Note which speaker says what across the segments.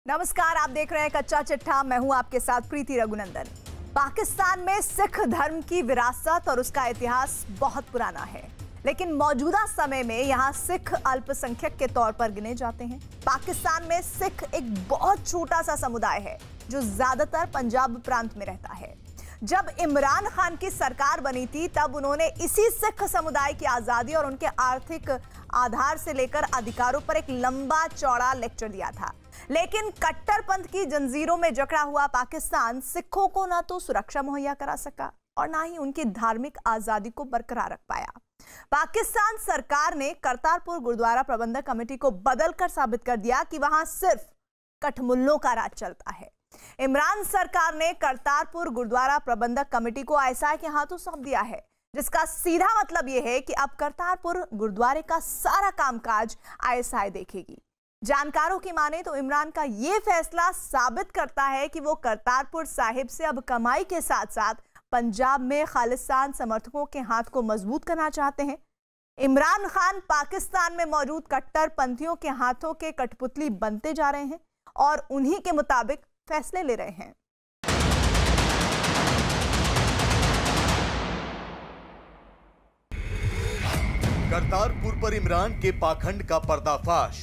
Speaker 1: नमस्कार, आप देख रहे हैं कच्चा चिट्ठा। मैं हूं आपके साथ प्रीति रघुनंदन। पाकिस्तान में सिख धर्म की विरासत और उसका इतिहास बहुत पुराना है, लेकिन मौजूदा समय में यहां सिख अल्पसंख्यक के तौर पर गिने जाते हैं। पाकिस्तान में सिख एक बहुत छोटा सा समुदाय है जो ज्यादातर पंजाब प्रांत में रहता है। जब इमरान खान की सरकार बनी थी तब उन्होंने इसी सिख समुदाय की आजादी और उनके आर्थिक आधार से लेकर अधिकारों पर एक लंबा चौड़ा लेक्चर दिया था। लेकिन कट्टरपंथ की जंजीरों में जकड़ा हुआ पाकिस्तान सिखों को ना तो सुरक्षा मुहैया करा सका और ना ही उनकी धार्मिक आजादी को बरकरार रख पाया। पाकिस्तान सरकार ने करतारपुर गुरुद्वारा प्रबंधक कमेटी को बदलकर साबित कर दिया कि वहां सिर्फ कठमुल्लों का राज चलता है। इमरान सरकार ने करतारपुर गुरुद्वारा प्रबंधक कमेटी को आईएसआई के हाथों सौंप दिया है, जिसका सीधा मतलब यह है कि अब करतारपुर गुरुद्वारे का सारा कामकाज आईएसआई देखेगी। जानकारों की माने तो इमरान का यह फैसला साबित करता है कि वो करतारपुर साहिब से अब कमाई के साथ साथ पंजाब में खालिस्तान समर्थकों के हाथ को मजबूत करना चाहते हैं। इमरान खान पाकिस्तान में मौजूद कट्टरपंथियों के हाथों के कठपुतली बनते जा रहे हैं और उन्हीं के मुताबिक फैसले ले रहे हैं।
Speaker 2: करतारपुर पर इमरान के पाखंड का पर्दाफाश।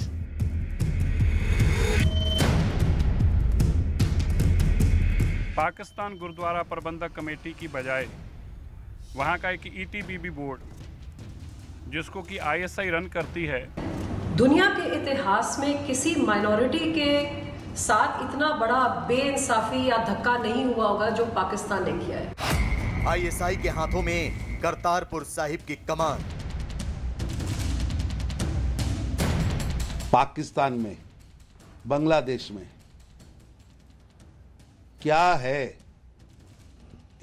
Speaker 3: पाकिस्तान गुरुद्वारा प्रबंधक कमेटी की बजाय वहां का एक ईटीबीबी बोर्ड, जिसको कि आईएसआई रन करती है,
Speaker 4: दुनिया के इतिहास में किसी माइनॉरिटी के साथ इतना बड़ा बेइंसाफी या धक्का नहीं हुआ होगा जो पाकिस्तान ने किया है।
Speaker 2: आईएसआई के हाथों में करतारपुर साहिब की कमान।
Speaker 5: पाकिस्तान में, बांग्लादेश में क्या है,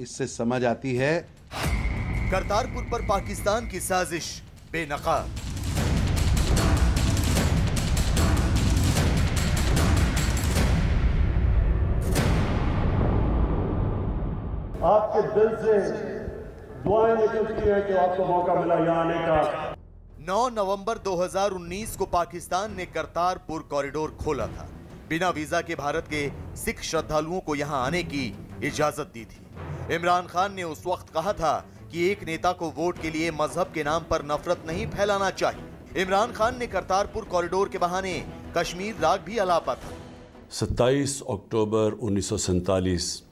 Speaker 5: इससे समझ आती है
Speaker 2: करतारपुर पर पाकिस्तान की साजिश बेनकाब।
Speaker 6: आपके दिल से दुआएं निकलती है कि आपको मौका मिला यहाँ आने का।
Speaker 2: 9 नवंबर 2019 को पाकिस्तान ने करतारपुर कॉरिडोर खोला था। बिना वीजा के भारत के सिख श्रद्धालुओं को यहां आने की इजाजत दी थी। इमरान खान ने उस वक्त कहा था कि एक नेता को वोट के लिए मजहब के नाम पर नफरत नहीं फैलाना चाहिए। इमरान खान ने करतारपुर कॉरिडोर के बहाने कश्मीर राग भी अलापा था।
Speaker 7: 27 अक्टूबर 1947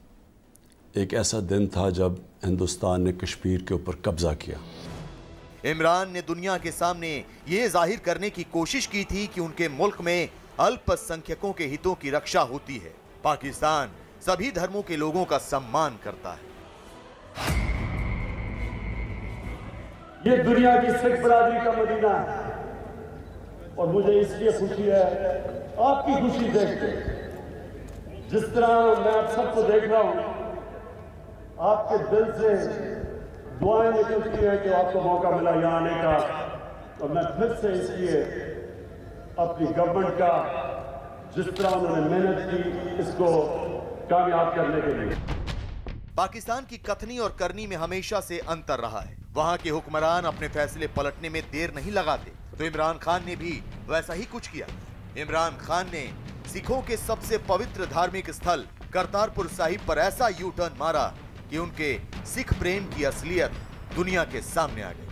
Speaker 7: एक ऐसा दिन था जब हिंदुस्तान ने कश्मीर के ऊपर कब्जा किया।
Speaker 2: इमरान ने दुनिया के सामने ये जाहिर करने की कोशिश की थी कि उनके मुल्क में अल्पसंख्यकों के हितों की रक्षा होती है। पाकिस्तान सभी धर्मों के लोगों का सम्मान करता है।
Speaker 6: ये दुनिया की सिख बरादरी का मदीना है और मुझे इसलिए खुशी है आपकी खुशी देख के। जिस तरह मैं आप सबको देख रहा हूं, आपके दिल से दुआएं निकलती है कि आपको मौका मिला यहाँ आने का, और मैं फिर से इसलिए अपनी गवर्नमेंट का, जिस तरह उन्होंने मेहनत की, इसको कामयाब करने के लिए।
Speaker 2: पाकिस्तान की कथनी और करनी में हमेशा से अंतर रहा है। वहां के हुक्मरान अपने फैसले पलटने में देर नहीं लगाते, तो इमरान खान ने भी वैसा ही कुछ किया। इमरान खान ने सिखों के सबसे पवित्र धार्मिक स्थल करतारपुर साहिब पर ऐसा यू टर्न मारा कि उनके सिख प्रेम की असलियत दुनिया के सामने आ गई।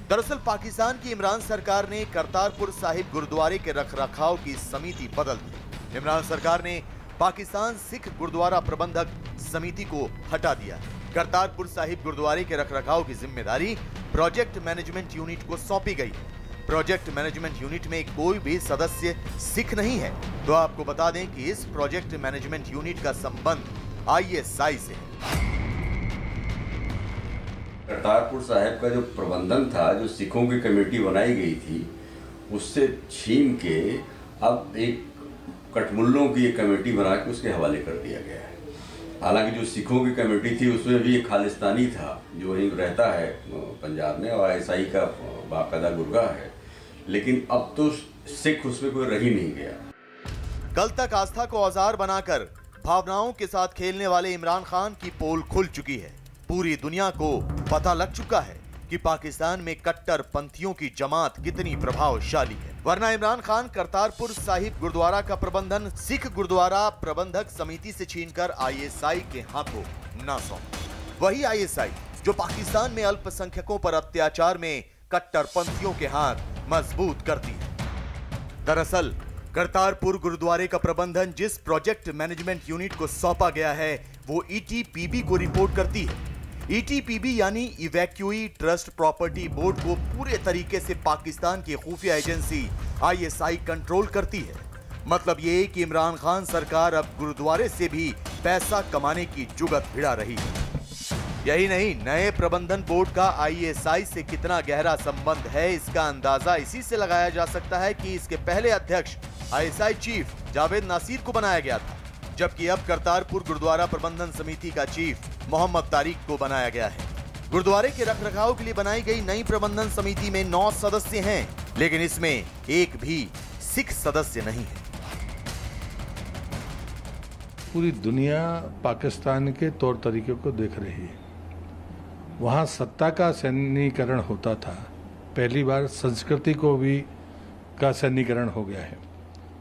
Speaker 2: दरअसल पाकिस्तान की इमरान सरकार ने करतारपुर साहिब गुरुद्वारे के रखरखाव की समिति बदल दी। इमरान सरकार ने पाकिस्तान सिख गुरुद्वारा प्रबंधक समिति को हटा दिया। करतारपुर साहिब गुरुद्वारे के रखरखाव की जिम्मेदारी प्रोजेक्ट मैनेजमेंट यूनिट को सौंपी गई है। प्रोजेक्ट मैनेजमेंट यूनिट में कोई भी सदस्य सिख नहीं है। तो आपको बता दें कि इस प्रोजेक्ट मैनेजमेंट यूनिट का संबंध आईएसआई से है।
Speaker 8: करतारपुर साहिब का जो प्रबंधन था, जो सिखों की कमेटी बनाई गई थी, उससे छीन के अब एक कठमुल्लों की एक कमेटी बना के उसके हवाले कर दिया गया है। हालांकि जो सिखों की कमेटी थी उसमें भी एक खालिस्तानी था जो वहीं रहता है पंजाब में और आईएसआई का बाकायदा गुरगा है, लेकिन अब तो सिख उसमें कोई रह ही नहीं गया।
Speaker 2: कल तक आस्था को औजार बनाकर भावनाओं के साथ खेलने वाले इमरान खान की पोल खुल चुकी है। पूरी दुनिया को पता लग चुका है कि पाकिस्तान में कट्टरपंथियों की जमात कितनी प्रभावशाली है। वरना इमरान खान करतारपुर साहिब गुरुद्वारा का प्रबंधन सिख गुरुद्वारा प्रबंधक समिति से छीनकर आईएसआई के हाथों न सौंप। वही आईएसआई जो पाकिस्तान में अल्पसंख्यकों पर अत्याचार में कट्टरपंथियों के हाथ मजबूत करती है। दरअसल करतारपुर गुरुद्वारे का प्रबंधन जिस प्रोजेक्ट मैनेजमेंट यूनिट को सौंपा गया है वो ईटीपीबी को रिपोर्ट करती है। ईटीपीबी यानी इवैक्यूई ट्रस्ट प्रॉपर्टी बोर्ड को पूरे तरीके से पाकिस्तान की खुफिया एजेंसी आईएसआई कंट्रोल करती है। मतलब ये कि इमरान खान सरकार अब गुरुद्वारे से भी पैसा कमाने की जुगत भिड़ा रही है। यही नहीं, नए प्रबंधन बोर्ड का आईएसआई से कितना गहरा संबंध है इसका अंदाजा इसी से लगाया जा सकता है कि इसके पहले अध्यक्ष आईएसआई चीफ जावेद नासिर को बनाया गया था, जबकि अब करतारपुर गुरुद्वारा प्रबंधन समिति का चीफ मोहम्मद तारिक को बनाया गया है। गुरुद्वारे के रखरखाव के लिए बनाई गई नई प्रबंधन समिति में 9 सदस्य हैं, लेकिन इसमें एक भी सिख सदस्य नहीं है।
Speaker 9: पूरी दुनिया पाकिस्तान के तौर तरीके को देख रही है। वहाँ सत्ता का सैन्यीकरण होता था, पहली बार संस्कृति को भी का सैन्यीकरण हो गया है।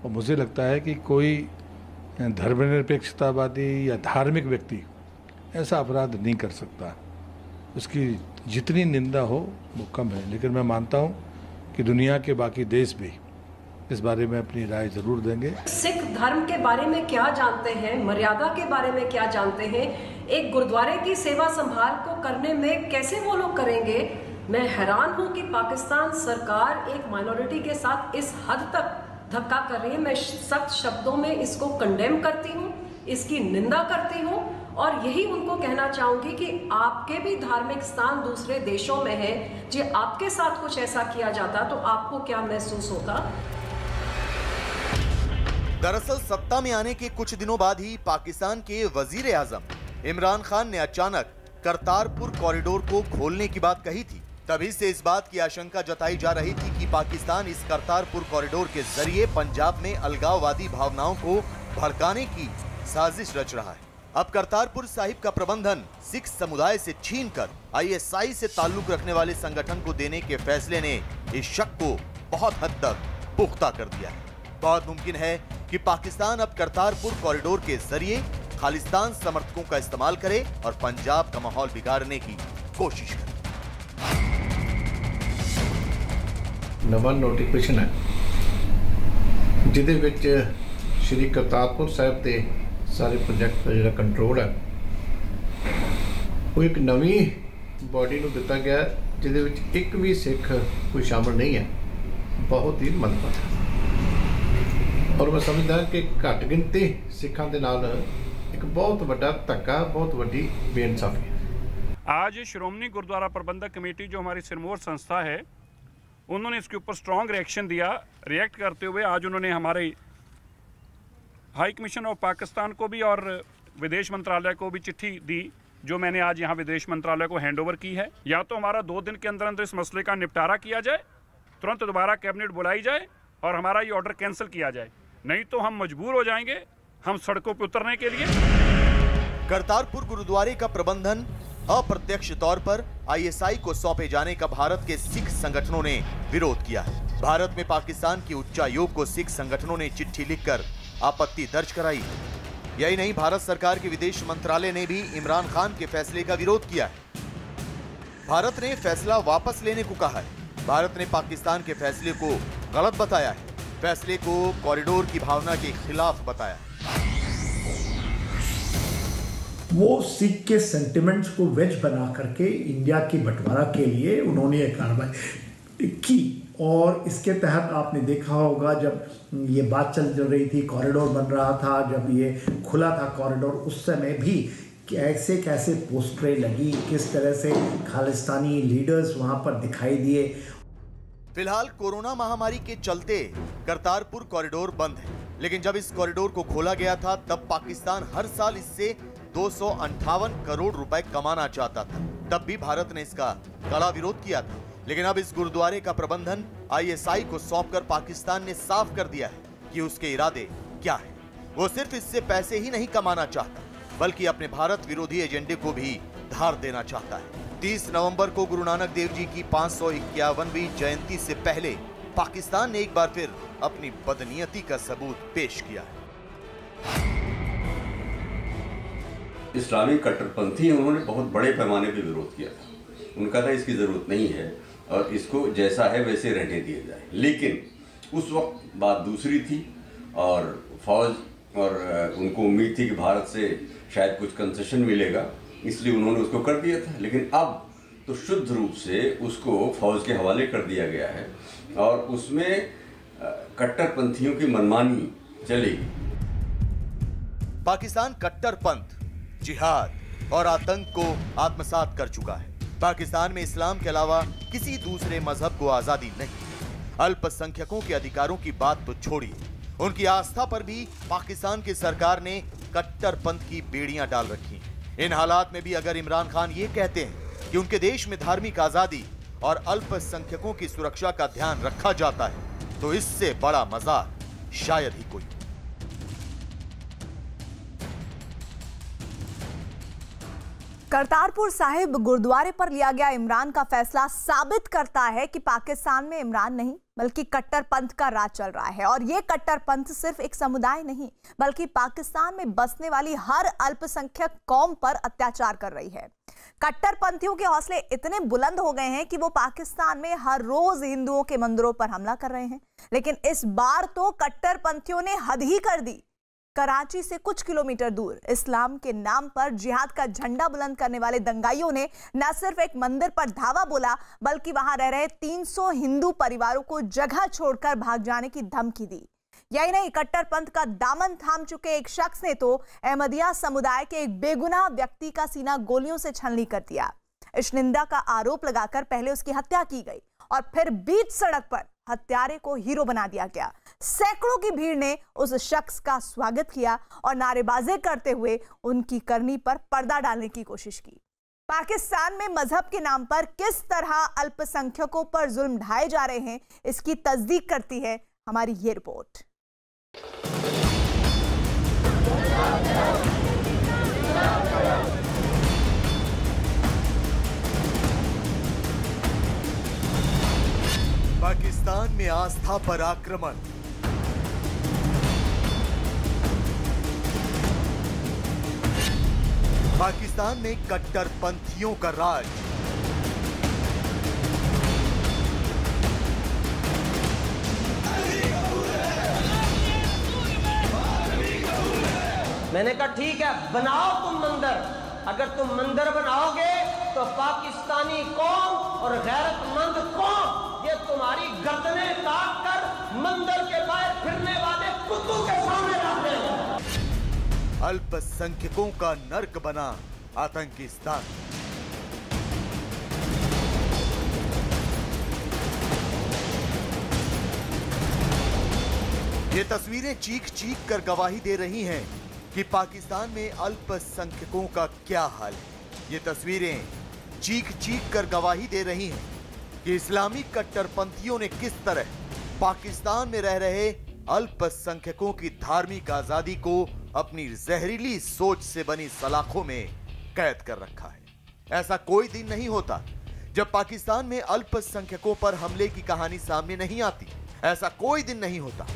Speaker 9: और मुझे लगता है कि कोई धर्मनिरपेक्षतावादी या धार्मिक व्यक्ति ऐसा अपराध नहीं कर सकता। उसकी जितनी निंदा हो वो कम है, लेकिन मैं मानता हूँ कि दुनिया के बाकी देश भी इस बारे में अपनी राय जरूर देंगे।
Speaker 4: सिख धर्म के बारे में क्या जानते हैं, मर्यादा के बारे में क्या जानते हैं, एक गुरुद्वारे की सेवा संभाल को करने में कैसे वो लोग करेंगे। मैं हैरान हूं कि पाकिस्तान सरकार एक माइनॉरिटी के साथ इस हद तक धक्का कर रही है। मैं सख्त शब्दों में इसको कंडेम करती हूँ, इसकी निंदा करती हूँ और यही उनको कहना चाहूंगी कि आपके भी धार्मिक स्थान दूसरे देशों में है। जी आपके साथ कुछ ऐसा किया जाता तो आपको क्या महसूस होता।
Speaker 2: दरअसल सत्ता में आने के कुछ दिनों बाद ही पाकिस्तान के वजीर आजम इमरान खान ने अचानक करतारपुर कॉरिडोर को खोलने की बात कही थी। तभी से इस बात की आशंका जताई जा रही थी कि पाकिस्तान इस करतारपुर कॉरिडोर के जरिए पंजाब में अलगाववादी भावनाओं को भड़काने की साजिश रच रहा है। अब करतारपुर साहिब का प्रबंधन सिख समुदाय से छीनकर आईएसआई से ताल्लुक रखने वाले संगठन को देने के फैसले ने इस शक को बहुत हद तक पुख्ता कर दिया है। बहुत मुमकिन है कि पाकिस्तान अब करतारपुर कॉरिडोर के जरिए खालिस्तान समर्थकों का इस्तेमाल करे और पंजाब का माहौल बिगाड़ने की कोशिश करे।
Speaker 10: नवा नोटिफिकेशन है जिहदे विच श्री करतारपुर साहिब के सारे प्रोजेक्ट का जिहड़ा कंट्रोल है वो एक नवी बॉडी को दिता गया जिहदे विच एक भी सिख कोई शामिल नहीं है। बहुत ही मंदभागा और मैं समझदा कि घट गिनती सिखां दे नाल एक बहुत बड़ा धक्का, बहुत बड़ी बेइंसाफी है।
Speaker 3: आज श्रोमणी गुरुद्वारा प्रबंधक कमेटी जो हमारी सिरमौर संस्था है उन्होंने इसके ऊपर स्ट्रॉन्ग रिएक्शन दिया। रिएक्ट करते हुए आज उन्होंने हमारे हाई कमीशन ऑफ पाकिस्तान को भी और विदेश मंत्रालय को भी चिट्ठी दी, जो मैंने आज यहाँ विदेश मंत्रालय को हैंडओवर की है। या तो हमारा 2 दिन के अंदर अंदर इस मसले का निपटारा किया जाए, तुरंत दोबारा कैबिनेट बुलाई जाए और हमारा ये ऑर्डर कैंसिल किया जाए, नहीं तो हम मजबूर हो जाएंगे हम सड़कों पर उतरने के लिए।
Speaker 2: करतारपुर गुरुद्वारे का प्रबंधन अप्रत्यक्ष तौर पर आईएसआई को सौंपे जाने का भारत के सिख संगठनों ने विरोध किया है। भारत में पाकिस्तान के उच्चायोग को सिख संगठनों ने चिट्ठी लिखकर आपत्ति दर्ज कराई है। यही नहीं, भारत सरकार के विदेश मंत्रालय ने भी इमरान खान के फैसले का विरोध किया है। भारत ने फैसला वापस लेने को कहा है। भारत ने पाकिस्तान के फैसले को गलत बताया है, फैसले को कॉरिडोर की भावना के खिलाफ बताया है।
Speaker 11: वो सिख के सेंटिमेंट्स को वेज बना करके इंडिया की बंटवारा के लिए उन्होंने ये कार्रवाई की। और इसके तहत आपने देखा होगा जब ये बात चल रही थी, कॉरिडोर बन रहा था, जब ये खुला था कॉरिडोर, उस समय भी कैसे कैसे पोस्टरें लगी, किस तरह से खालिस्तानी लीडर्स वहाँ पर दिखाई दिए।
Speaker 2: फिलहाल कोरोना महामारी के चलते करतारपुर कॉरिडोर बंद है, लेकिन जब इस कॉरिडोर को खोला गया था तब पाकिस्तान हर साल इससे 258 करोड़ रुपए कमाना चाहता था। तब भी भारत ने इसका कड़ा विरोध किया था। लेकिन अब इस गुरुद्वारे का प्रबंधन आईएसआई को सौंपकर पाकिस्तान ने साफ कर दिया है कि उसके इरादे क्या हैं। वो सिर्फ इससे पैसे ही नहीं कमाना चाहता, बल्कि अपने भारत विरोधी एजेंडे को भी धार देना चाहता है। 30 नवंबर को गुरु नानक देव जी की 551वीं जयंती से पहले पाकिस्तान ने एक बार फिर अपनी बदनीयती का सबूत पेश किया है।
Speaker 8: इस्लामिक कट्टरपंथी उन्होंने बहुत बड़े पैमाने पर विरोध किया था। उनका था इसकी जरूरत नहीं है और इसको जैसा है वैसे रहने दिया जाए, लेकिन उस वक्त बात दूसरी थी और फौज और उनको उम्मीद थी कि भारत से शायद कुछ कंसेशन मिलेगा, इसलिए उन्होंने उसको कर दिया था। लेकिन अब तो शुद्ध रूप से उसको फौज के हवाले कर दिया गया है और उसमें कट्टरपंथियों की मनमानी चलेगी।
Speaker 2: पाकिस्तान कट्टरपंथ, जिहाद और आतंक को आत्मसात कर चुका है। पाकिस्तान में इस्लाम के अलावा किसी दूसरे मजहब को आजादी नहीं। अल्पसंख्यकों के अधिकारों की बात तो छोड़िए, उनकी आस्था पर भी पाकिस्तान की सरकार ने कट्टरपंथ की बेड़ियां डाल रखी हैं। इन हालात में भी अगर इमरान खान ये कहते हैं कि उनके देश में धार्मिक आजादी और अल्पसंख्यकों की सुरक्षा का ध्यान रखा जाता है, तो इससे बड़ा मजाक शायद ही कोई।
Speaker 1: करतारपुर साहिब गुरुद्वारे पर लिया गया इमरान का फैसला साबित करता है कि पाकिस्तान में इमरान नहीं बल्कि कट्टरपंथ का राज चल रहा है। और ये कट्टरपंथ सिर्फ एक समुदाय नहीं बल्कि पाकिस्तान में बसने वाली हर अल्पसंख्यक कौम पर अत्याचार कर रही है। कट्टरपंथियों के हौसले इतने बुलंद हो गए हैं कि वो पाकिस्तान में हर रोज हिंदुओं के मंदिरों पर हमला कर रहे हैं। लेकिन इस बार तो कट्टरपंथियों ने हद ही कर दी। कराची से कुछ किलोमीटर दूर इस्लाम के नाम पर जिहाद का झंडा बुलंद करने वाले दंगाइयों ने न सिर्फ एक मंदिर पर धावा बोला बल्कि वहां रह रहे 300 हिंदू परिवारों को जगह छोड़कर भाग जाने की धमकी दी। यही नहीं, कट्टरपंथ का दामन थाम चुके एक शख्स ने तो अहमदिया समुदाय के एक बेगुनाह व्यक्ति का सीना गोलियों से छलनी कर दिया। इश्निंदा का आरोप लगाकर पहले उसकी हत्या की गई और फिर बीच सड़क पर हत्यारे को हीरो बना दिया गया। सैकड़ों की भीड़ ने उस शख्स का स्वागत किया और नारेबाजी करते हुए उनकी करनी पर पर्दा डालने की कोशिश की। पाकिस्तान में मजहब के नाम पर किस तरह अल्पसंख्यकों पर जुल्म ढाए जा रहे हैं, इसकी तस्दीक करती है हमारी ये रिपोर्ट।
Speaker 2: पाकिस्तान में आस्था पर आक्रमण, पाकिस्तान में कट्टरपंथियों का राज,
Speaker 12: मैंने कहा ठीक है बनाओ तुम मंदिर, अगर तुम मंदिर बनाओगे तो पाकिस्तानी कौम और गैरतमंद कौम ये तुम्हारी गर्दनें काट कर मंदिर के बाहर फिरने वाले कुत्तों के सामने रख देंगे।
Speaker 2: अल्पसंख्यकों का नर्क बना आतंकिस्तान। ये तस्वीरें चीख चीख कर गवाही दे रही हैं कि पाकिस्तान में अल्पसंख्यकों का क्या हाल है। ये तस्वीरें चीख चीख कर गवाही दे रही हैं कि इस्लामी कट्टरपंथियों ने किस तरह पाकिस्तान में रह रहे अल्पसंख्यकों की धार्मिक आजादी को अपनी जहरीली सोच से बनी सलाखों में कैद कर रखा है। ऐसा कोई दिन नहीं होता जब पाकिस्तान में अल्पसंख्यकों पर हमले की कहानी सामने नहीं आती। ऐसा कोई दिन नहीं होता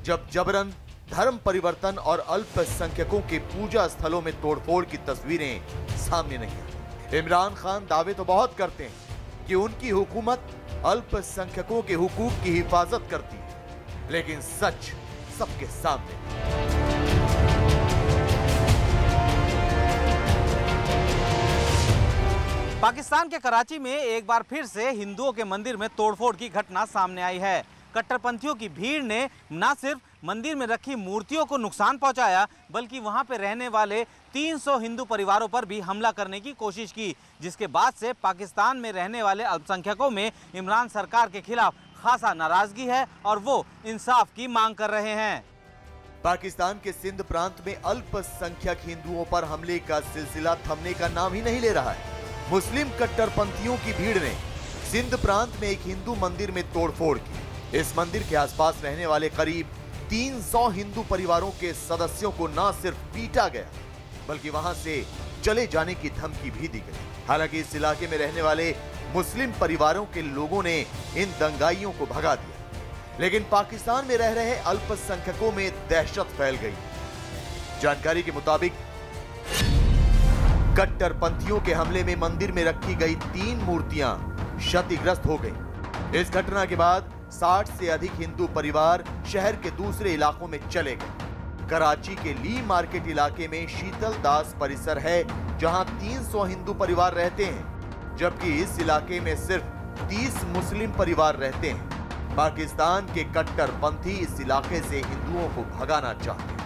Speaker 2: जब जबरन धर्म परिवर्तन और अल्पसंख्यकों के पूजा स्थलों में तोड़फोड़ की तस्वीरें सामने नहीं आती। इमरान खान दावे तो बहुत करते हैं कि उनकी हुकूमत अल्पसंख्यकों के हुकूक की हिफाजत करती है, लेकिन सच सबके सामने।
Speaker 13: पाकिस्तान के कराची में एक बार फिर से हिंदुओं के मंदिर में तोड़फोड़ की घटना सामने आई है। कट्टरपंथियों की भीड़ ने न सिर्फ मंदिर में रखी मूर्तियों को नुकसान पहुंचाया बल्कि वहां पर रहने वाले 300 हिंदू परिवारों पर भी हमला करने की कोशिश की, जिसके बाद से पाकिस्तान में रहने वाले अल्पसंख्यकों में इमरान सरकार के खिलाफ खासा नाराजगी है और वो इंसाफ की मांग कर रहे हैं।
Speaker 2: पाकिस्तान के सिंध प्रांत में अल्पसंख्यक हिंदुओं पर हमले का सिलसिला थमने का नाम ही नहीं ले रहा है। मुस्लिम कट्टरपंथियों की भीड़ ने सिंध प्रांत में एक हिंदू मंदिर में तोड़फोड़ की। इस मंदिर के आसपास रहने वाले करीब 300 हिंदू परिवारों के सदस्यों को न सिर्फ पीटा गया बल्कि वहां से चले जाने की धमकी भी दी गई। हालांकि इस इलाके में रहने वाले मुस्लिम परिवारों के लोगों ने इन दंगाइयों को भगा दिया। लेकिन पाकिस्तान में रह रहे अल्पसंख्यकों में दहशत फैल गई। जानकारी के मुताबिक कट्टरपंथियों के हमले में मंदिर में रखी गई 3 मूर्तियां क्षतिग्रस्त हो गई। इस घटना के बाद 60 से अधिक हिंदू परिवार शहर के दूसरे इलाकों में चले गए। कराची के ली मार्केट इलाके में शीतल दास परिसर है, जहां 300 हिंदू परिवार रहते हैं, जबकि इस इलाके में सिर्फ 30 मुस्लिम परिवार रहते हैं। पाकिस्तान के कट्टरपंथी इस इलाके से हिंदुओं को भगाना चाहते हैं।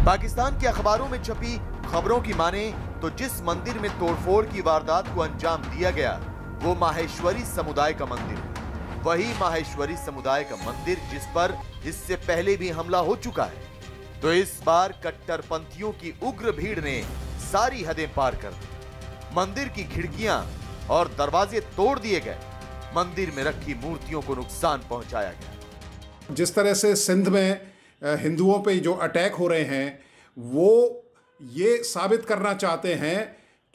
Speaker 2: पाकिस्तान के अखबारों में छपी खबरों की माने तो जिस मंदिर में तोड़फोड़ की वारदात को अंजाम दिया गया वो माहेश्वरी समुदाय का मंदिर है। वही माहेश्वरी समुदाय का मंदिर जिस पर इससे पहले भी हमला हो चुका है। तो इस बार कट्टरपंथियों की उग्र भीड़ ने सारी हदें पार कर दी। मंदिर की खिड़कियां और दरवाजे तोड़ दिए गए। मंदिर में रखी मूर्तियों को नुकसान पहुंचाया गया।
Speaker 14: जिस तरह से सिंध में हिंदुओं पे जो अटैक हो रहे हैं वो ये साबित करना चाहते हैं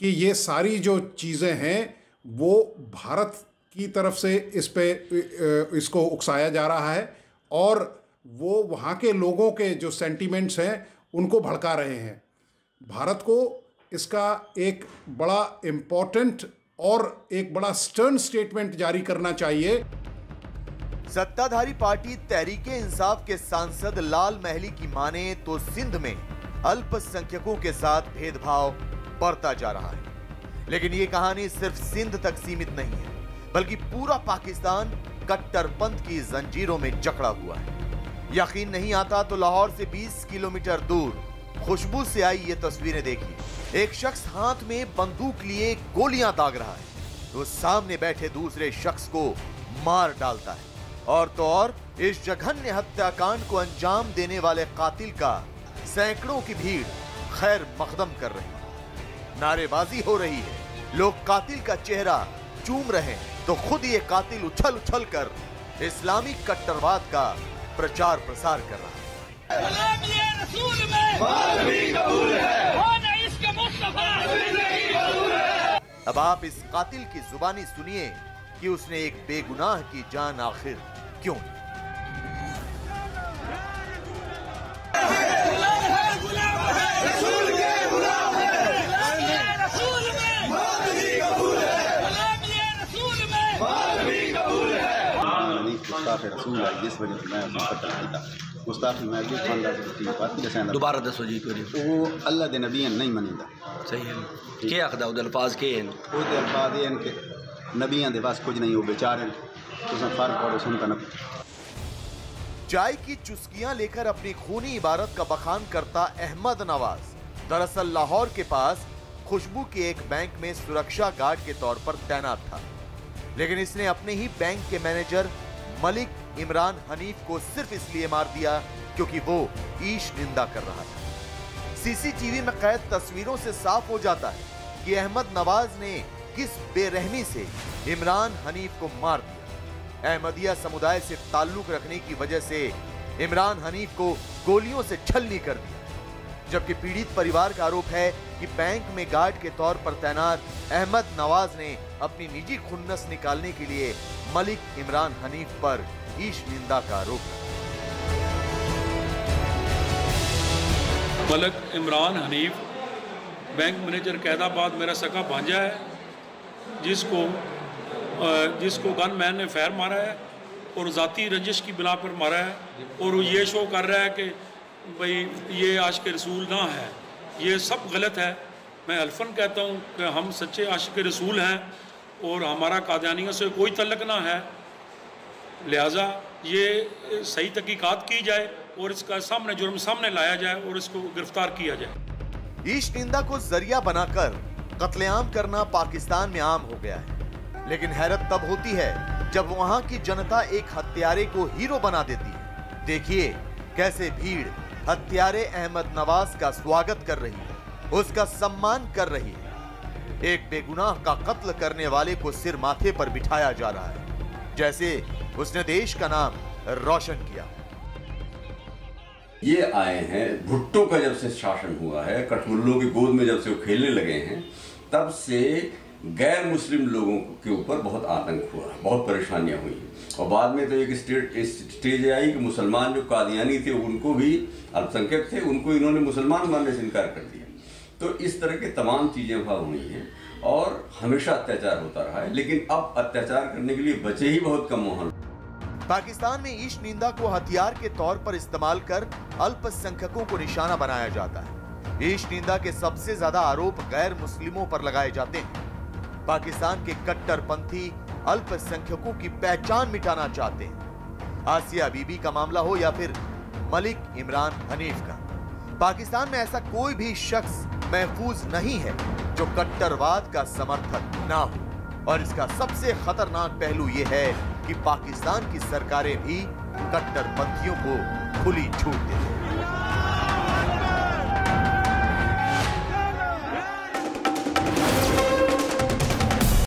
Speaker 14: कि ये सारी जो चीज़ें हैं वो भारत की तरफ से इसको उकसाया जा रहा है और वो वहाँ के लोगों के जो सेंटीमेंट्स हैं उनको भड़का रहे हैं। भारत को इसका एक बड़ा इम्पोर्टेंट और एक बड़ा स्टर्न स्टेटमेंट जारी करना चाहिए।
Speaker 2: सत्ताधारी पार्टी तहरीके इंसाफ के सांसद लाल महली की माने तो सिंध में अल्पसंख्यकों के साथ भेदभाव बढ़ता जा रहा है। लेकिन ये कहानी सिर्फ सिंध तक सीमित नहीं है, बल्कि पूरा पाकिस्तान कट्टरपंथ की जंजीरों में जकड़ा हुआ है। यकीन नहीं आता तो लाहौर से 20 किलोमीटर दूर खुशबू से आई ये तस्वीरें देखिए। एक शख्स हाथ में बंदूक लिए गोलियां दाग रहा है तो सामने बैठे दूसरे शख्स को मार डालता है। और तो और इस जघन्य हत्याकांड को अंजाम देने वाले कातिल का सैकड़ों की भीड़ खैर मकदम कर रही है। नारेबाजी हो रही है, लोग कातिल का चेहरा चूम रहे हैं तो खुद ये कातिल उछल उछल कर इस्लामी कट्टरवाद का प्रचार प्रसार कर रहा है। अब आप इस कातिल की जुबानी सुनिए कि उसने एक बेगुनाह की जान आखिर क्यों।
Speaker 15: दोबारा दसो जी वो अल्लाह दे नबी नहीं मनीदा। सही है के आखदा उद अल्फाज के हैं उद अल्फाज हैं के नबियां दे पास कुछ नहीं हो बेचारे तुम फर्क पड़ो सुनता न।
Speaker 2: चाय की चुस्कियां लेकर अपनी खूनी इबारत का बखान करता अहमद नवाज दरअसल लाहौर के पास खुशबू के एक बैंक में सुरक्षा गार्ड के तौर पर तैनात था। लेकिन इसने अपने ही बैंक के मैनेजर मलिक इमरान हनीफ को सिर्फ इसलिए मार दिया क्योंकि वो ईश निंदा कर रहा था। सीसीटीवी में कैद तस्वीरों से साफ हो जाता है कि अहमद नवाज ने किस बेरहमी से इमरान हनीफ को मार दिया। अहमदिया समुदाय से ताल्लुक रखने की वजह से इमरान हनीफ को गोलियों से छलनी कर दिया। जबकि पीड़ित परिवार का आरोप है कि बैंक में गार्ड के तौर पर तैनात अहमद नवाज ने अपनी निजी खुन्नस निकालने के लिए मलिक इमरान हनीफ पर ईश निंदा का आरोप है।
Speaker 3: मलिक इमरान हनीफ बैंक मैनेजर कैदाबाद मेरा सगा भांजा है जिसको गनमैन ने फायर मारा है और ज़ाती रंजिश की बिना पर मारा है और वो ये शो कर रहा है कि भाई ये आशिक रसूल ना है। ये सब गलत है। मैं अल्फन कहता हूँ कि हम सच्चे आशिक रसूल हैं और हमारा कादियानियों से कोई तल्लक ना है। लिहाजा ये सही तहकीकात की जाए और इसका जुर्म सामने लाया जाए और इसको गिरफ्तार किया जाए।
Speaker 2: ईश निंदा को जरिया बनाकर कत्लेआम करना पाकिस्तान में आम हो गया है। लेकिन हैरत तब होती है जब वहां की जनता एक हत्यारे को हीरो बना देती है। देखिए कैसे भीड़ हत्यारे अहमद नवाज का स्वागत कर रही है, उसका सम्मान कर रही है। एक बेगुनाह का कत्ल करने वाले को सिर माथे पर बिठाया जा रहा है जैसे उसने देश का नाम रोशन किया।
Speaker 8: ये आए हैं भुट्टो का जब से शासन हुआ है, कठमुल्लों की गोद में जब से वो खेलने लगे हैं, तब से गैर मुस्लिम लोगों के ऊपर बहुत आतंक हुआ, बहुत परेशानियां हुई और बाद में तो एक स्टेज आई कि मुसलमान जो कादियानी थे उनको भी, अल्पसंख्यक थे, उनको इन्होंने मुसलमान मानने से इनकार कर दिया। तो इस तरह की तमाम चीज़ें वहाँ हुई हैं और हमेशा अत्याचार होता रहा है, लेकिन अब अत्याचार करने के लिए बचे ही बहुत कम वहाँ।
Speaker 2: पाकिस्तान में ईश निंदा को हथियार के तौर पर इस्तेमाल कर अल्पसंख्यकों को निशाना बनाया जाता है। ईश निंदा के सबसे ज्यादा आरोप गैर मुस्लिमों पर लगाए जाते हैं। पाकिस्तान के कट्टरपंथी अल्पसंख्यकों की पहचान मिटाना चाहते हैं। आसिया बीबी का मामला हो या फिर मलिक इमरान हनीफ का, पाकिस्तान में ऐसा कोई भी शख्स महफूज नहीं है जो कट्टरवाद का समर्थक ना हो। और इसका सबसे खतरनाक पहलू यह है कि पाकिस्तान की सरकारें भी कट्टरपंथियों को खुली छूट देती हैं।